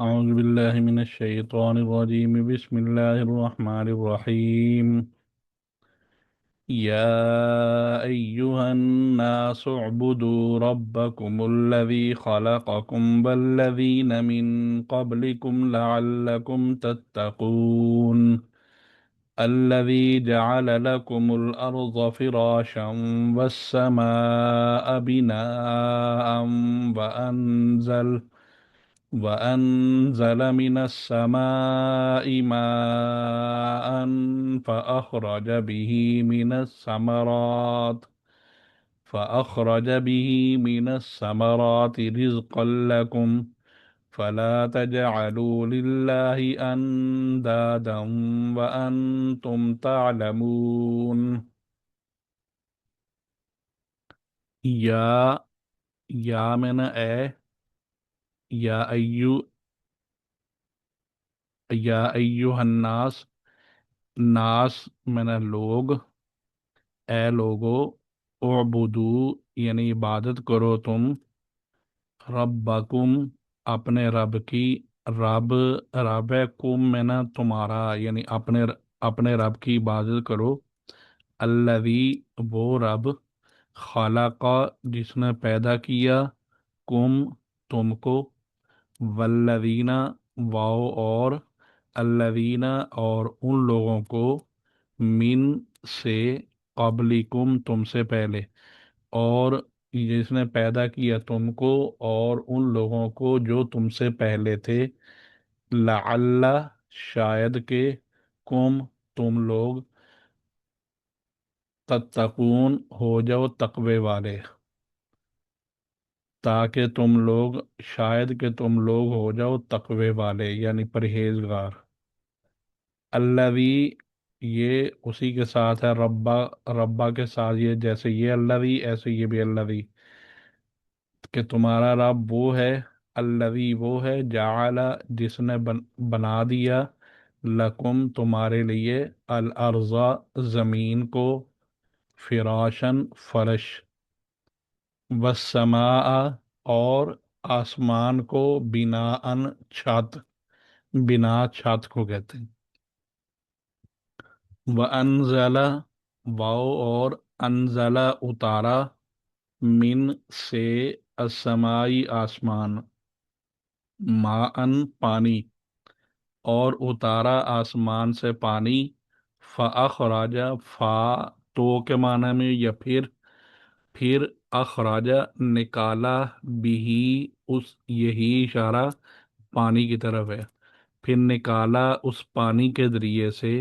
أعوذ بالله من الشيطان الرجيم بسم الله الرحمن الرحيم يا أيها الناس اعبدوا ربكم الذي خلقكم والذين من قبلكم لعلكم تتقون الذي جعل لكم الأرض فراشا والسماء بناء وأنزل من السماء ماء فأخرج به من الثمرات رزقا لكم فلا تجعلوا لله أندادا وأنتم تعلمون. یا میں نے یا ایو یا ایوہ الناس، ناس میں نے لوگ، اے لوگو، اعبدو یعنی عبادت کرو تم، ربکم اپنے رب کی، ربکم میں نے تمہارا یعنی اپنے رب کی عبادت کرو، الذی وہ رب، خلق جس نے پیدا کیا، کم تم کو، والذین واو اور الذین اور ان لوگوں کو، من سے، قبلکم تم سے پہلے، اور جس نے پیدا کیا تم کو اور ان لوگوں کو جو تم سے پہلے تھے، لعل شاید کہ، کم تم لوگ، تتقون ہو جاؤ تقوی والے، تاکہ تم لوگ، شاید کہ تم لوگ ہو جاؤ تقوی والے یعنی پرہیزگار۔ الذی یہ اسی کے ساتھ ہے، ربا کے ساتھ، یہ جیسے یہ الذی ایسے یہ بھی الذی، کہ تمہارا رب وہ ہے، الذی وہ ہے، جعل جس نے بنا دیا، لکم تمہارے لیے، الارض زمین کو، فراشن فرش، والسماء اور آسمان کو، بناءن چھت، بنا چھت کو کہتے ہیں، وَأَنزَلَ واو اور انزل اتارا، من سے، السمائی آسمان، ماءن پانی، اور اتارا آسمان سے پانی، فَأَخْرَجَ فا تو کے معنی میں، یا پھر اخراج نکالا، بھی اس یہی اشارہ پانی کی طرف ہے، پھر نکالا اس پانی کے ذریعے سے،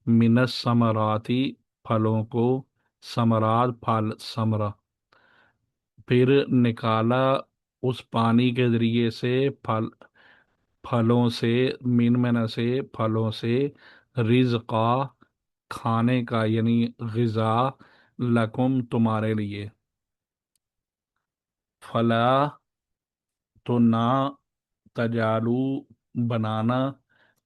من الثمراتی پھلوں کو، ثمرات پھل، ثمرہ، پھر نکالا اس پانی کے ذریعے سے پھلوں سے، من میں سے پھلوں سے، رزقا کھانے کا یعنی غذا، لکم تمہارے لیے، فلا تو نہ، تجالو بنانا،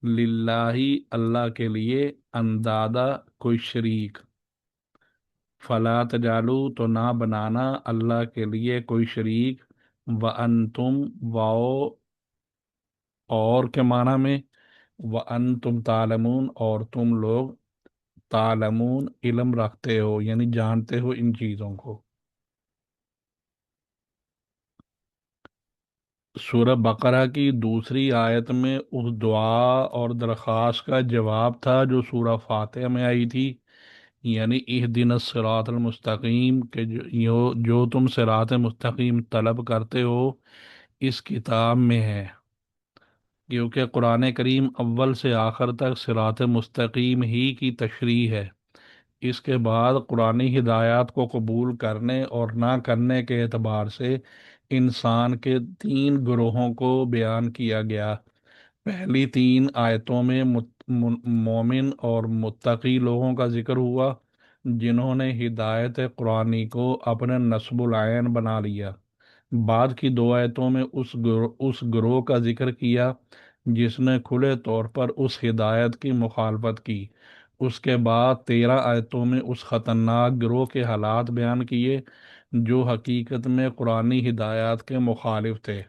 للہ اللہ کے لیے، اندادہ کوئی شریک، فلا تجالو تو نہ بنانا، اللہ کے لیے کوئی شریک، وانتم واؤ اور کے معنی میں، وانتم تعلمون اور تم لوگ، تعلمون علم رکھتے ہو یعنی جانتے ہو ان چیزوں کو۔ سورہ بقرہ کی دوسری آیت میں اس دعا اور درخواست کا جواب تھا جو سورہ فاتحہ میں آئی تھی، یعنی اہدنا الصراط المستقیم، کہ جو تم صراط مستقیم طلب کرتے ہو اس کتاب میں ہے، کیونکہ قرآن کریم اول سے آخر تک صراط مستقیم ہی کی تشریح ہے۔ اس کے بعد قرآنی ہدایات کو قبول کرنے اور نہ کرنے کے اعتبار سے انسان کے تین گروہوں کو بیان کیا گیا۔ پہلی تین آیتوں میں مومن اور متقی لوگوں کا ذکر ہوا جنہوں نے ہدایت قرآنی کو اپنے نصب العین بنا لیا۔ بعد کی دو آیتوں میں اس گروہ کا ذکر کیا جس نے کھلے طور پر اس ہدایت کی مخالفت کی۔ اس کے بعد 13 آیتوں میں اس خطرناک گروہ کے حالات بیان کیے جو حقیقت میں قرآنی ہدایات کے مخالف تھے،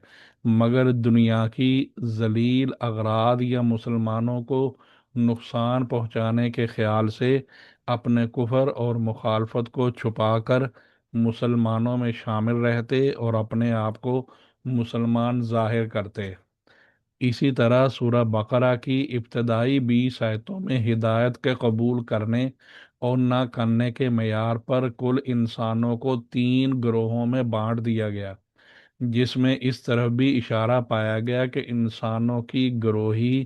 مگر دنیا کی ذلیل اغراض یا مسلمانوں کو نقصان پہنچانے کے خیال سے اپنے کفر اور مخالفت کو چھپا کر مسلمانوں میں شامل رہتے اور اپنے آپ کو مسلمان ظاہر کرتے۔ اسی طرح سورہ بقرہ کی ابتدائی 20 آیتوں میں ہدایت کے قبول کرنے اور نہ کرنے کے معیار پر کل انسانوں کو 3 گروہوں میں بانٹ دیا گیا، جس میں اس طرف بھی اشارہ پایا گیا کہ انسانوں کی گروہی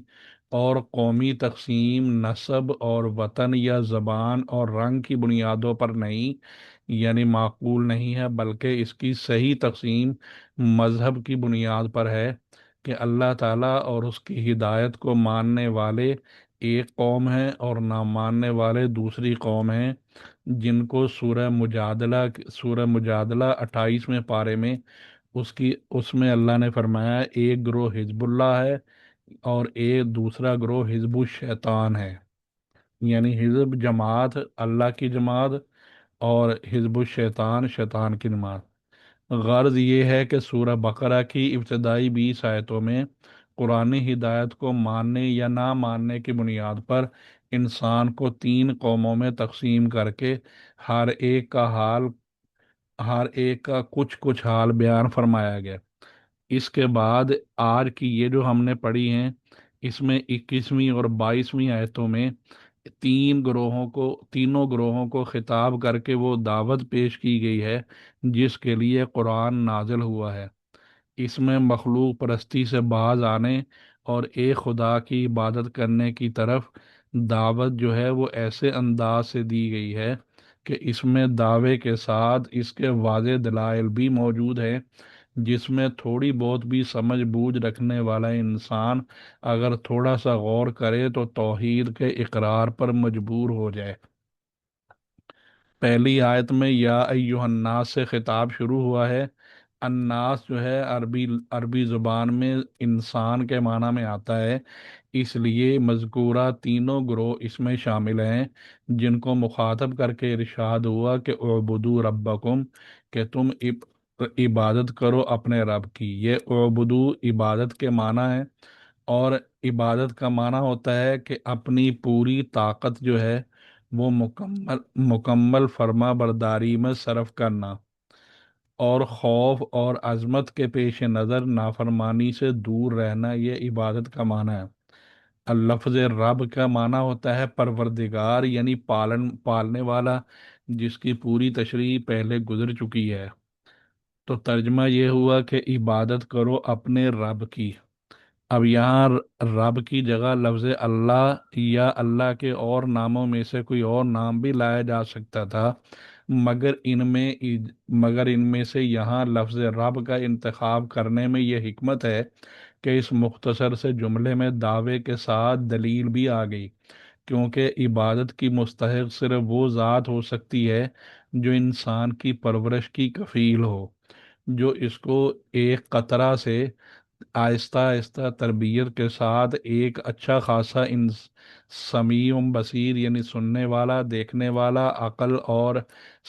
اور قومی تقسیم نسب اور وطن یا زبان اور رنگ کی بنیادوں پر نہیں، یعنی معقول نہیں ہے، بلکہ اس کی صحیح تقسیم مذہب کی بنیاد پر ہے کہ اللہ تعالیٰ اور اس کی ہدایت کو ماننے والے ایک قوم ہیں اور نہ ماننے والے دوسری قوم ہیں، جن کو سورہ مجادلہ 28ویں پارے میں اس میں اللہ نے فرمایا ایک گروہ حزب اللہ ہے اور ایک دوسرا گروہ حزب الشیطان ہے، یعنی حزب جماعت اللہ کی جماعت اور حزب الشیطان شیطان کی جماعت۔ غرض یہ ہے کہ سورہ بقرہ کی ابتدائی 20 آیتوں میں قرآنی ہدایت کو ماننے یا نہ ماننے کی بنیاد پر انسان کو 3 قوموں میں تقسیم کر کے ہر ایک کا حال ہر ایک کا کچھ کچھ حال بیان فرمایا گیا۔ اس کے بعد آج کی یہ جو ہم نے پڑھی ہیں، اس میں 21ویں اور 22ویں آیتوں میں تینوں گروہوں کو خطاب کر کے وہ دعوت پیش کی گئی ہے جس کے لیے قرآن نازل ہوا ہے۔ اس میں مخلوق پرستی سے باز آنے اور ایک خدا کی عبادت کرنے کی طرف دعوت جو ہے وہ ایسے انداز سے دی گئی ہے کہ اس میں دعوے کے ساتھ اس کے واضح دلائل بھی موجود ہیں، جس میں تھوڑی بہت بھی سمجھ بوجھ رکھنے والا انسان اگر تھوڑا سا غور کرے تو توحید کے اقرار پر مجبور ہو جائے۔ پہلی آیت میں یا ایہا الناس سے خطاب شروع ہوا ہے۔ الناس جو ہے عربی زبان میں انسان کے معنی میں آتا ہے، اس لیے مذکورہ تینوں گروہ اس میں شامل ہیں جن کو مخاطب کر کے ارشاد ہوا کہ اعبدو ربکم، کہ تم عبادت کرو اپنے رب کی۔ یہ اعبدو عبادت کے معنی ہے، اور عبادت کا معنی ہوتا ہے کہ اپنی پوری طاقت جو ہے وہ مکمل فرما برداری میں صرف کرنا اور خوف اور عظمت کے پیش نظر نافرمانی سے دور رہنا، یہ عبادت کا معنی ہے۔ اللفظ رب کا معنی ہوتا ہے پروردگار، یعنی پالنے والا، جس کی پوری تشریح پہلے گزر چکی ہے۔ تو ترجمہ یہ ہوا کہ عبادت کرو اپنے رب کی۔ اب یہاں رب کی جگہ لفظ اللہ یا اللہ کے اور ناموں میں سے کوئی اور نام بھی لایا جا سکتا تھا، مگر ان میں سے یہاں لفظ رب کا انتخاب کرنے میں یہ حکمت ہے کہ اس مختصر سے جملے میں دعوے کے ساتھ دلیل بھی آ گئی، کیونکہ عبادت کی مستحق صرف وہ ذات ہو سکتی ہے جو انسان کی پرورش کی کفیل ہو، جو اس کو ایک قطرہ سے آہستہ آہستہ تربیت کے ساتھ ایک اچھا خاصا سمیع بصیر، یعنی سننے والا، دیکھنے والا، عقل اور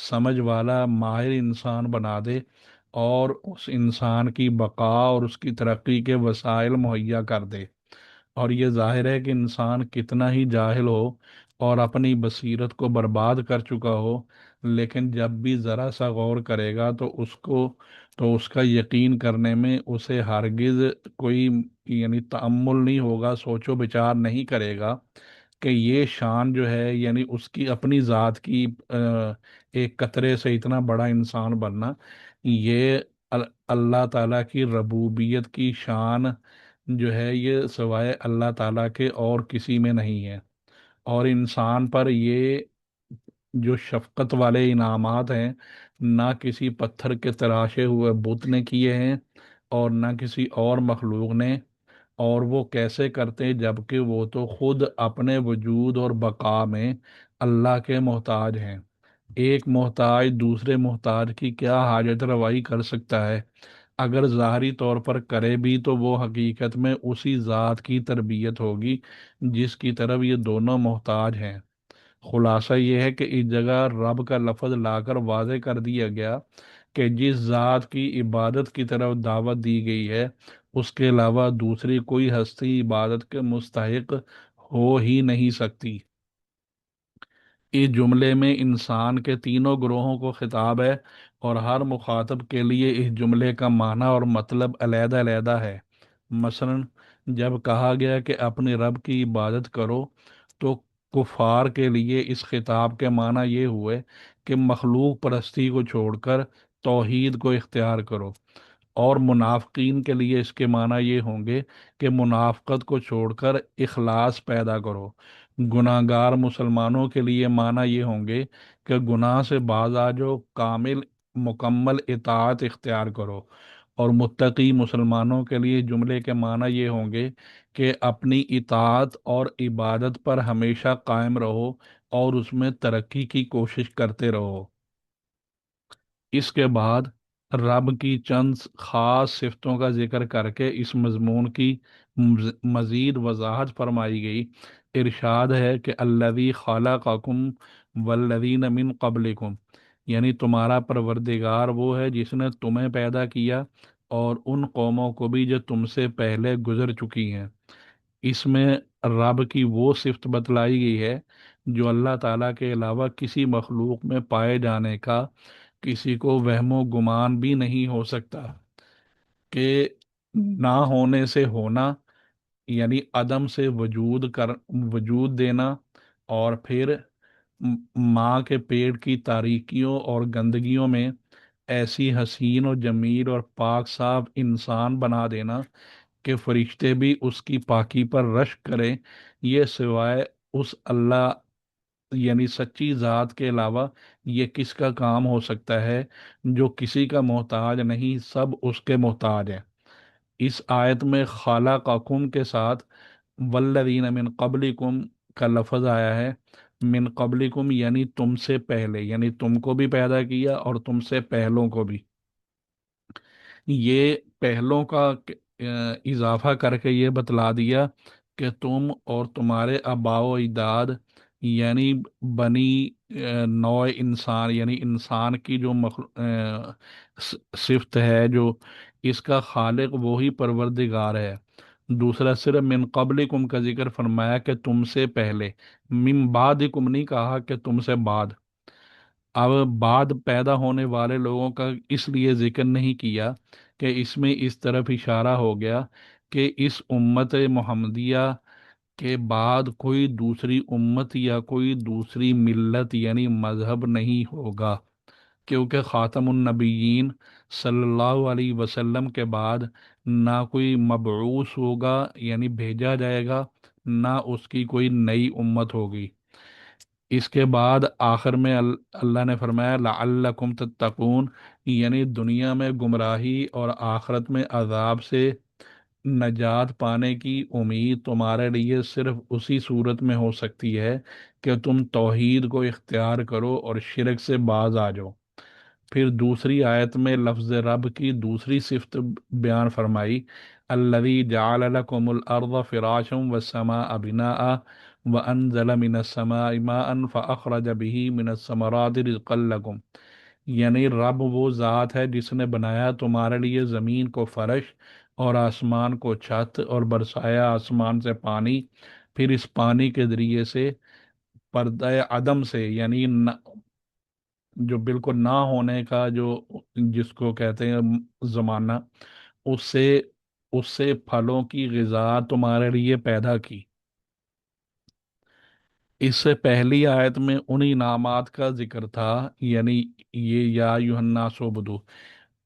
سمجھ والا ماہر انسان بنا دے اور اس انسان کی بقا اور اس کی ترقی کے وسائل مہیا کر دے۔ اور یہ ظاہر ہے کہ انسان کتنا ہی جاہل ہو اور اپنی بصیرت کو برباد کر چکا ہو، لیکن جب بھی ذرا سا غور کرے گا تو اس کا یقین کرنے میں اسے ہرگز کوئی یعنی تأمل نہیں ہوگا، سوچ و بچار نہیں کرے گا کہ یہ شان جو ہے، یعنی اس کی اپنی ذات کی ایک قطرے سے اتنا بڑا انسان بننا، یہ اللہ تعالیٰ کی ربوبیت کی شان جو ہے یہ سوائے اللہ تعالیٰ کے اور کسی میں نہیں ہے۔ اور انسان پر یہ جو شفقت والے انعامات ہیں، نہ کسی پتھر کے تراشے ہوئے بت نے کیے ہیں اور نہ کسی اور مخلوق نے، اور وہ کیسے کرتے جبکہ وہ تو خود اپنے وجود اور بقا میں اللہ کے محتاج ہیں۔ ایک محتاج دوسرے محتاج کی کیا حاجت روائی کر سکتا ہے؟ اگر ظاہری طور پر کرے بھی تو وہ حقیقت میں اسی ذات کی تربیت ہوگی جس کی طرف یہ دونوں محتاج ہیں۔ خلاصہ یہ ہے کہ اس جگہ رب کا لفظ لا کر واضح کر دیا گیا کہ جس ذات کی عبادت کی طرف دعوت دی گئی ہے اس کے علاوہ دوسری کوئی ہستی عبادت کے مستحق ہو ہی نہیں سکتی۔ اس جملے میں انسان کے تینوں گروہوں کو خطاب ہے، اور ہر مخاطب کے لیے اس جملے کا معنی اور مطلب علیحدہ علیحدہ ہے۔ مثلا جب کہا گیا کہ اپنے رب کی عبادت کرو، تو کفار کے لیے اس خطاب کے معنی یہ ہوئے کہ مخلوق پرستی کو چھوڑ کر توحید کو اختیار کرو، اور منافقین کے لیے اس کے معنی یہ ہوں گے کہ منافقت کو چھوڑ کر اخلاص پیدا کرو۔ گناہ گار مسلمانوں کے لیے معنی یہ ہوں گے کہ گناہ سے باز آ جاؤ، کامل مکمل اطاعت اختیار کرو۔ اور متقی مسلمانوں کے لیے جملے کے معنی یہ ہوں گے کہ اپنی اطاعت اور عبادت پر ہمیشہ قائم رہو، اور اس میں ترقی کی کوشش کرتے رہو۔ اس کے بعد رب کی چند خاص صفتوں کا ذکر کر کے اس مضمون کی مزید وضاحت فرمائی گئی۔ ارشاد ہے کہ الذی خلقکم والذین من قبلکم، یعنی تمہارا پروردگار وہ ہے جس نے تمہیں پیدا کیا اور ان قوموں کو بھی جو تم سے پہلے گزر چکی ہیں۔ اس میں رب کی وہ صفت بتلائی گئی ہے جو اللہ تعالیٰ کے علاوہ کسی مخلوق میں پائے جانے کا کسی کو وہم و گمان بھی نہیں ہو سکتا، کہ نہ ہونے سے ہونا، یعنی عدم سے وجود دینا، اور پھر ماں کے پیٹ کی تاریکیوں اور گندگیوں میں ایسی حسین و جمیل اور پاک صاف انسان بنا دینا کہ فرشتے بھی اس کی پاکی پر رشک کریں، یہ سوائے اس اللہ یعنی سچی ذات کے علاوہ یہ کس کا کام ہو سکتا ہے، جو کسی کا محتاج نہیں، سب اس کے محتاج ہیں۔ اس آیت میں خلقکم کے ساتھ والذین من قبلکم کا لفظ آیا ہے۔ من قبلکم یعنی تم سے پہلے، یعنی تم کو بھی پیدا کیا اور تم سے پہلوں کو بھی۔ یہ پہلوں کا اضافہ کر کے یہ بتلا دیا کہ تم اور تمہارے آباء و اجداد، یعنی بنی نوع انسان، یعنی انسان کی جو صفت ہے، جو اس کا خالق وہی پروردگار ہے۔ دوسرا صرف من قبلکم کا ذکر فرمایا کہ تم سے پہلے، من بعدکم نہیں کہا کہ تم سے بعد۔ اب بعد پیدا ہونے والے لوگوں کا اس لیے ذکر نہیں کیا کہ اس میں اس طرف اشارہ ہو گیا کہ اس امت محمدیہ کے بعد کوئی دوسری امت یا کوئی دوسری ملت یعنی مذہب نہیں ہوگا، کیونکہ خاتم النبیین صلی اللہ علیہ وسلم کے بعد نہ کوئی مبعوث ہوگا یعنی بھیجا جائے گا، نہ اس کی کوئی نئی امت ہوگی۔ اس کے بعد آخر میں اللہ نے فرمایا لعلکم تتقون، یعنی دنیا میں گمراہی اور آخرت میں عذاب سے نجات پانے کی امید تمہارے لیے صرف اسی صورت میں ہو سکتی ہے کہ تم توحید کو اختیار کرو اور شرک سے باز آ جاؤ۔ پھر دوسری آیت میں لفظ رب کی دوسری صفت بیان فرمائی، الذی جعل لکم الارض فراشا والسماء بناء وانزل من السماء ماء فاخرج به من الثمرات رزقا لکم، یعنی رب وہ ذات ہے جس نے بنایا تمہارے لیے زمین کو فرش اور آسمان کو چھت، اور برسایا آسمان سے پانی، پھر اس پانی کے ذریعے سے پردہ عدم سے، یعنی جو بالکل نہ ہونے کا جو جس کو کہتے ہیں زمانہ، اس سے اس سے پھلوں کی غذا تمہارے لیے پیدا کی۔ اس سے پہلی آیت میں ان انعامات کا ذکر تھا، یعنی یہ یا ایھا الناس اعبدوا،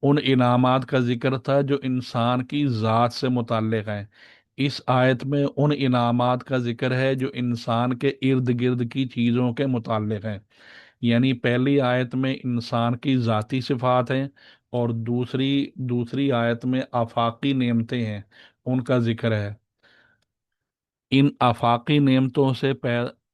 ان انعامات کا ذکر تھا جو انسان کی ذات سے متعلق ہیں۔ اس آیت میں ان انعامات کا ذکر ہے جو انسان کے ارد گرد کی چیزوں کے متعلق ہیں، یعنی پہلی آیت میں انسان کی ذاتی صفات ہیں، اور دوسری آیت میں آفاقی نعمتیں ہیں، ان کا ذکر ہے۔ ان آفاقی نعمتوں سے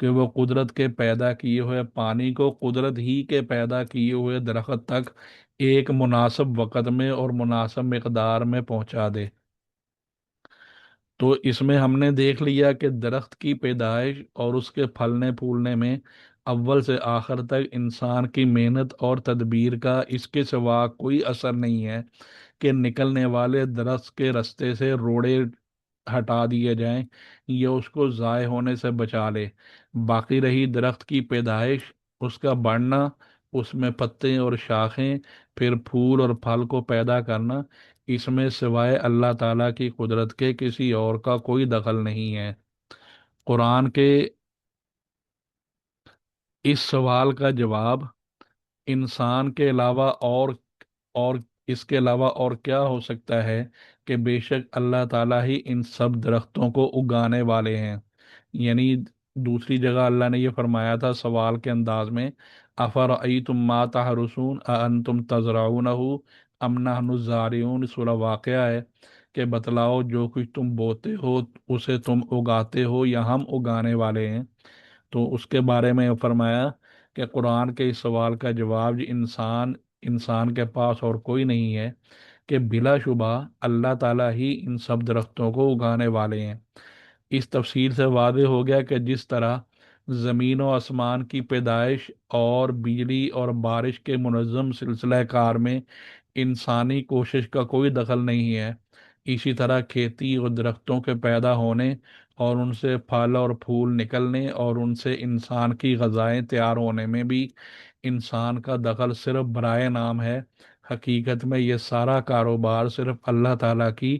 کہ وہ قدرت کے پیدا کیے ہوئے پانی کو قدرت ہی کے پیدا کیے ہوئے درخت تک ایک مناسب وقت میں اور مناسب مقدار میں پہنچا دے۔ تو اس میں ہم نے دیکھ لیا کہ درخت کی پیدائش اور اس کے پھلنے پھولنے میں اول سے آخر تک انسان کی محنت اور تدبیر کا اس کے سوا کوئی اثر نہیں ہے کہ نکلنے والے درخت کے رستے سے روڑے ہٹا دیے جائیں یا اس کو ضائع ہونے سے بچا لے۔ باقی رہی درخت کی پیدائش، اس کا بڑھنا، اس میں پتے اور شاخیں، پھر پھول اور پھل کو پیدا کرنا، اس میں سوائے اللہ تعالیٰ کی قدرت کے کسی اور کا کوئی دخل نہیں ہے۔ قرآن کے اس سوال کا جواب انسان کے علاوہ اور اس کے علاوہ اور کیا ہو سکتا ہے کہ بے شک اللہ تعالیٰ ہی ان سب درختوں کو اگانے والے ہیں۔ یعنی دوسری جگہ اللہ نے یہ فرمایا تھا سوال کے انداز میں، افرأیتم ما تحرثون اانتم تزرعونہ ام نحن الزارعون، سورہ واقعہ ہے کہ بتلاؤ جو کچھ تم بوتے ہو اسے تم اگاتے ہو یا ہم اگانے والے ہیں۔ تو اس کے بارے میں فرمایا کہ قرآن کے اس سوال کا جواب انسان کے پاس اور کوئی نہیں ہے کہ بلا شبہ اللہ تعالیٰ ہی ان سب درختوں کو اگانے والے ہیں۔ اس تفصیل سے واضح ہو گیا کہ جس طرح زمین و آسمان کی پیدائش اور بجلی اور بارش کے منظم سلسلہ کار میں انسانی کوشش کا کوئی دخل نہیں ہے، اسی طرح کھیتی اور درختوں کے پیدا ہونے اور ان سے پھل اور پھول نکلنے اور ان سے انسان کی غذائیں تیار ہونے میں بھی انسان کا دخل صرف برائے نام ہے۔ حقیقت میں یہ سارا کاروبار صرف اللہ تعالیٰ کی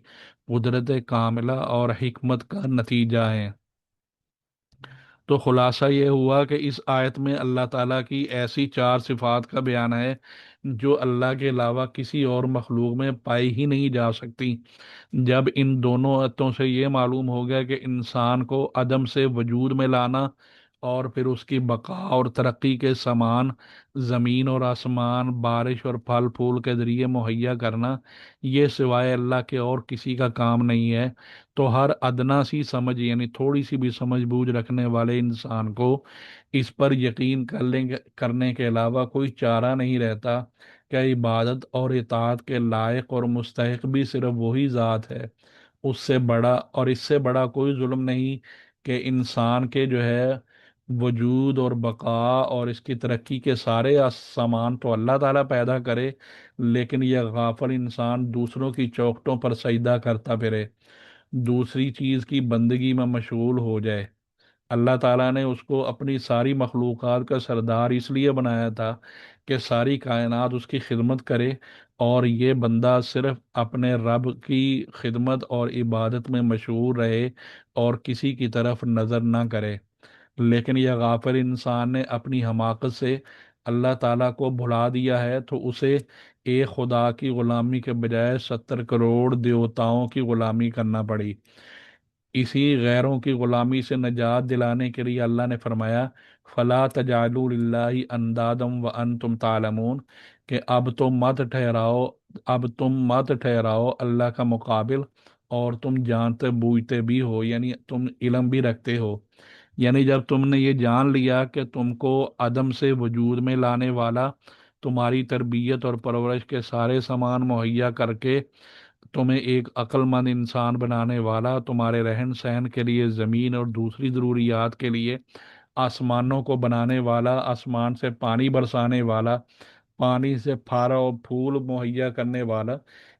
قدرت کاملہ اور حکمت کا نتیجہ ہے۔ تو خلاصہ یہ ہوا کہ اس آیت میں اللہ تعالیٰ کی ایسی چار صفات کا بیان ہے جو اللہ کے علاوہ کسی اور مخلوق میں پائی ہی نہیں جا سکتی۔ جب ان دونوں آیتوں سے یہ معلوم ہو گیا کہ انسان کو عدم سے وجود میں لانا اور پھر اس کی بقا اور ترقی کے سامان زمین اور آسمان، بارش اور پھل پھول کے ذریعے مہیا کرنا، یہ سوائے اللہ کے اور کسی کا کام نہیں ہے، تو ہر ادنا سی سمجھ یعنی تھوڑی سی بھی سمجھ بوجھ رکھنے والے انسان کو اس پر یقین کرنے کے علاوہ کوئی چارہ نہیں رہتا کہ عبادت اور اطاعت کے لائق اور مستحق بھی صرف وہی ذات ہے۔ اس سے بڑا اور اس سے بڑا کوئی ظلم نہیں کہ انسان کے جو ہے وجود اور بقا اور اس کی ترقی کے سارے سامان تو اللہ تعالیٰ پیدا کرے، لیکن یہ غافل انسان دوسروں کی چوکھٹوں پر سجدہ کرتا پھرے، دوسری چیز کی بندگی میں مشغول ہو جائے۔ اللہ تعالیٰ نے اس کو اپنی ساری مخلوقات کا سردار اس لیے بنایا تھا کہ ساری کائنات اس کی خدمت کرے، اور یہ بندہ صرف اپنے رب کی خدمت اور عبادت میں مشغول رہے اور کسی کی طرف نظر نہ کرے۔ لیکن یہ غافل انسان نے اپنی حماقت سے اللہ تعالیٰ کو بھلا دیا ہے، تو اسے ایک خدا کی غلامی کے بجائے 70 کروڑ دیوتاؤں کی غلامی کرنا پڑی۔ اسی غیروں کی غلامی سے نجات دلانے کے لیے اللہ نے فرمایا فلا تجعلوا للہ اندادا وانتم تعلمون، کہ اب تم مت ٹھہراؤ اللہ کا مقابل اور تم جانتے بوجھتے بھی ہو، یعنی تم علم بھی رکھتے ہو۔ یعنی جب تم نے یہ جان لیا کہ تم کو عدم سے وجود میں لانے والا، تمہاری تربیت اور پرورش کے سارے سامان مہیا کر کے تمہیں ایک عقل مند انسان بنانے والا، تمہارے رہن سہن کے لیے زمین اور دوسری ضروریات کے لیے آسمانوں کو بنانے والا، آسمان سے پانی برسانے والا، پانی سے پھل اور پھول مہیا کرنے والا،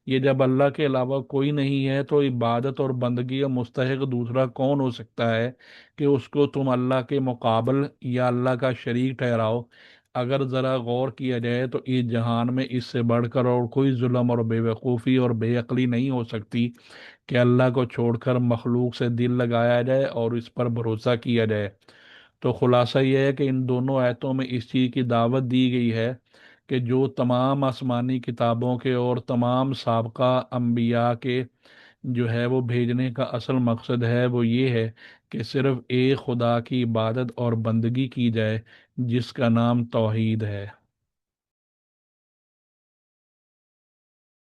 یہ جب اللہ کے علاوہ کوئی نہیں ہے تو عبادت اور بندگی اور مستحق دوسرا کون ہو سکتا ہے کہ اس کو تم اللہ کے مقابل یا اللہ کا شریک ٹھہراؤ؟ اگر ذرا غور کیا جائے تو اس جہان میں اس سے بڑھ کر اور کوئی ظلم اور بے وقوفی اور بے عقلی نہیں ہو سکتی کہ اللہ کو چھوڑ کر مخلوق سے دل لگایا جائے اور اس پر بھروسہ کیا جائے۔ تو خلاصہ یہ ہے کہ ان دونوں آیتوں میں اس چیز کی دعوت دی گئی ہے کہ جو تمام آسمانی کتابوں کے اور تمام سابقہ انبیاء کے جو ہے وہ بھیجنے کا اصل مقصد ہے وہ یہ ہے کہ صرف ایک خدا کی عبادت اور بندگی کی جائے، جس کا نام توحید ہے۔